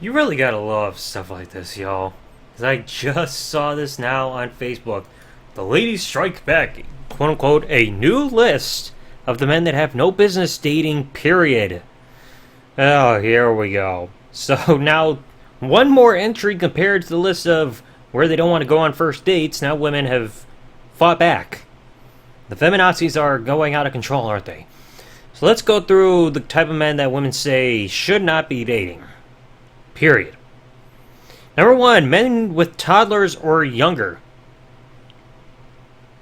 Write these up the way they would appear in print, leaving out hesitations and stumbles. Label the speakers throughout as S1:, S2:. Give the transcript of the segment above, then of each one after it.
S1: You really gotta love stuff like this, y'all. Because I just saw this now on Facebook. The ladies strike back, quote unquote, a new list of the men that have no business dating, period. Oh, here we go. So now, one more entry compared to the list of where they don't want to go on first dates. Now women have fought back. The feminazis are going out of control, aren't they? So let's go through the type of men that women say should not be dating. Period. Number one, men with toddlers or younger.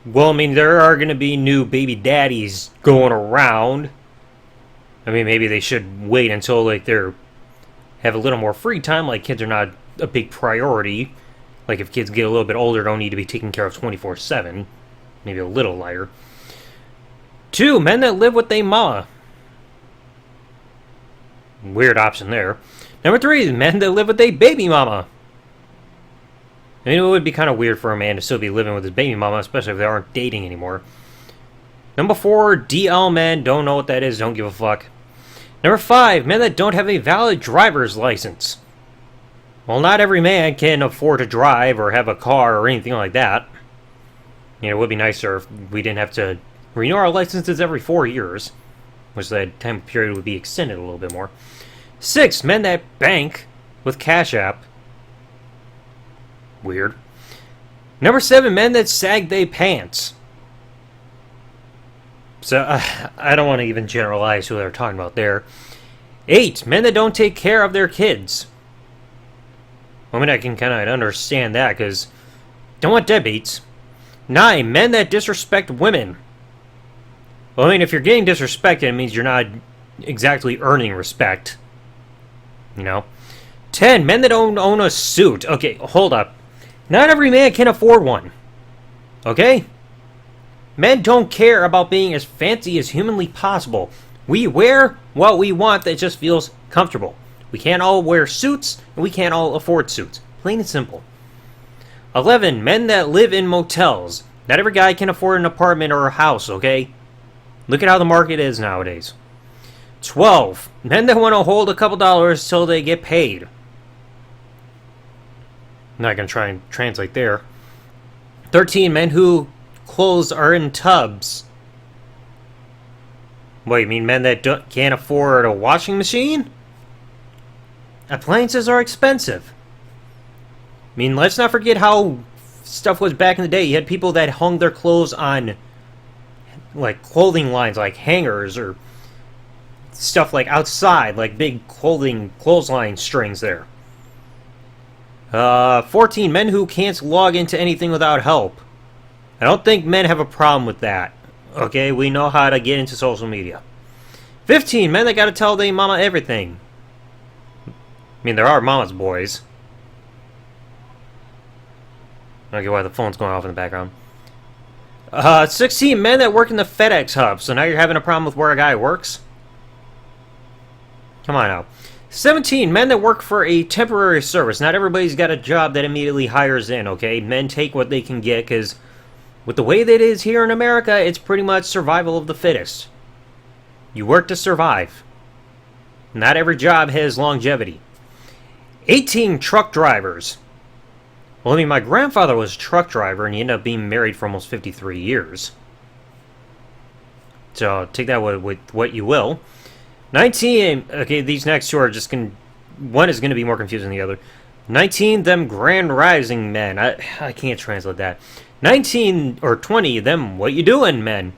S1: Well, I mean, there are going to be new baby daddies going around. I mean, maybe they should wait until like they're have a little more free time. Like kids are not a big priority. Like if kids get a little bit older, don't need to be taken care of 24/7. Maybe a little lighter. Two, men that live with their mama. Weird option there. Number three, men that live with a baby mama. I mean, it would be kind of weird for a man to still be living with his baby mama, especially if they aren't dating anymore. Number four, DL men. Don't know what that is, don't give a fuck. Number five, men that don't have a valid driver's license. Well, not every man can afford to drive or have a car or anything like that. You know, it would be nicer if we didn't have to renew our licenses every 4 years, which that time period would be extended a little bit more. Six, men that bank with Cash App. Weird. Number seven, men that sag they pants. So, I don't want to even generalize who they're talking about there. Eight, men that don't take care of their kids. I mean, I can kind of understand that, because don't want deadbeats. Nine, men that disrespect women. Well, I mean, if you're getting disrespected, it means you're not exactly earning respect. You know? 10, men that don't own a suit. Okay, hold up. Not every man can afford one. Okay? Men don't care about being as fancy as humanly possible. We wear what we want that just feels comfortable. We can't all wear suits, and we can't all afford suits. Plain and simple. 11, men that live in motels. Not every guy can afford an apartment or a house, okay? Look at how the market is nowadays. 12, men that want to hold a couple dollars till they get paid. I'm not going to try and translate there. 13, men who clothes are in tubs. What, you mean men that can't afford a washing machine? Appliances are expensive. I mean, let's not forget how stuff was back in the day. You had people that hung their clothes on like clothing lines, like hangers, or stuff like outside, like big clothesline strings there. 14, men who can't log into anything without help. I don't think men have a problem with that. Okay, we know how to get into social media. 15, men that gotta tell their mama everything. I mean, there are mama's boys. I don't get why the phone's going off in the background. 16, men that work in the FedEx hub. So now you're having a problem with where a guy works? Come on now. 17, men that work for a temporary service. Not everybody's got a job that immediately hires in, okay? Men take what they can get, because with the way that it is here in America, it's pretty much survival of the fittest. You work to survive. Not every job has longevity. 18, truck drivers. Well, I mean, my grandfather was a truck driver, and he ended up being married for almost 53 years. So, take that with what you will. 19, okay, these next two are just going to... One is going to be more confusing than the other. 19, them grand rising men. I can't translate that. 19, or 20, them what you doing men.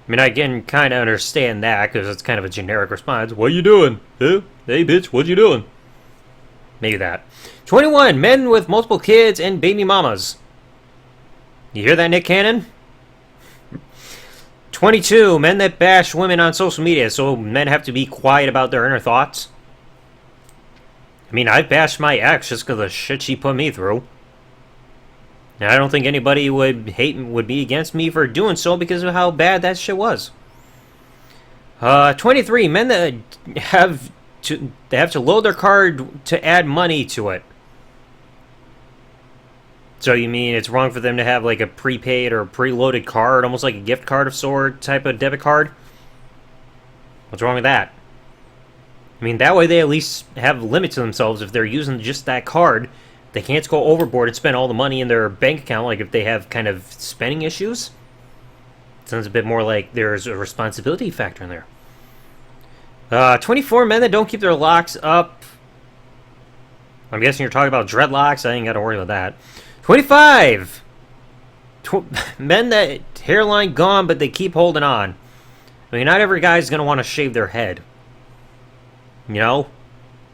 S1: I mean, I can kind of understand that, because it's kind of a generic response. What you doing? Huh? Hey, bitch, what you doing? Maybe that. 21, men with multiple kids and baby mamas. You hear that, Nick Cannon? 22, men that bash women on social media, so men have to be quiet about their inner thoughts. I mean, I've bashed my ex just because of the shit she put me through. And I don't think anybody would be against me for doing so because of how bad that shit was. 23, men that have to load their card to add money to it. So you mean it's wrong for them to have like a prepaid or preloaded card, almost like a gift card of sort type of debit card? What's wrong with that? I mean, that way they at least have limits to themselves. If they're using just that card, they can't go overboard and spend all the money in their bank account, like if they have kind of spending issues. It sounds a bit more like there's a responsibility factor in there. 24 men that don't keep their locks up. I'm guessing you're talking about dreadlocks. I ain't got to worry about that. 25! Men that hairline gone, but they keep holding on. I mean, not every guy's going to want to shave their head. You know?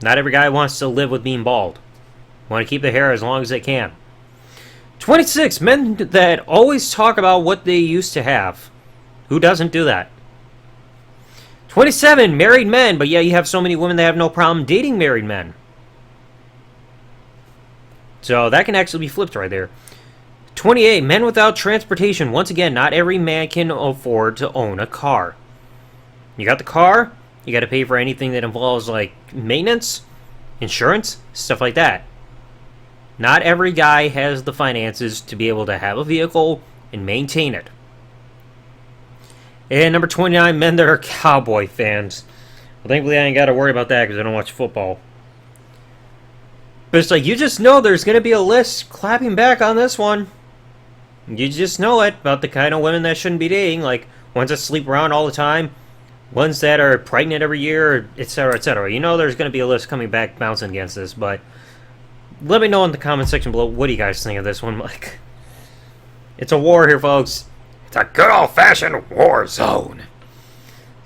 S1: Not every guy wants to live with being bald. Want to keep the hair as long as they can. 26. Men that always talk about what they used to have. Who doesn't do that? 27. Married men, but yeah, you have so many women that have no problem dating married men. So that can actually be flipped right there. 28. Men without transportation. Once again, not every man can afford to own a car. You got the car, you got to pay for anything that involves like maintenance, insurance, stuff like that. Not every guy has the finances to be able to have a vehicle and maintain it. And number 29, men that are Cowboy fans. Well, thankfully I ain't got to worry about that because I don't watch football. But it's like, you just know there's going to be a list clapping back on this one. You just know it, about the kind of women that shouldn't be dating, like ones that sleep around all the time, ones that are pregnant every year, etc., etc. You know there's going to be a list coming back bouncing against this, but let me know in the comment section below, what do you guys think of this one? Like, it's a war here, folks. It's a good old-fashioned war zone.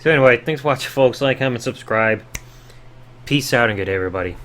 S1: So anyway, thanks for watching, folks. Like, comment, subscribe. Peace out, and good day, everybody.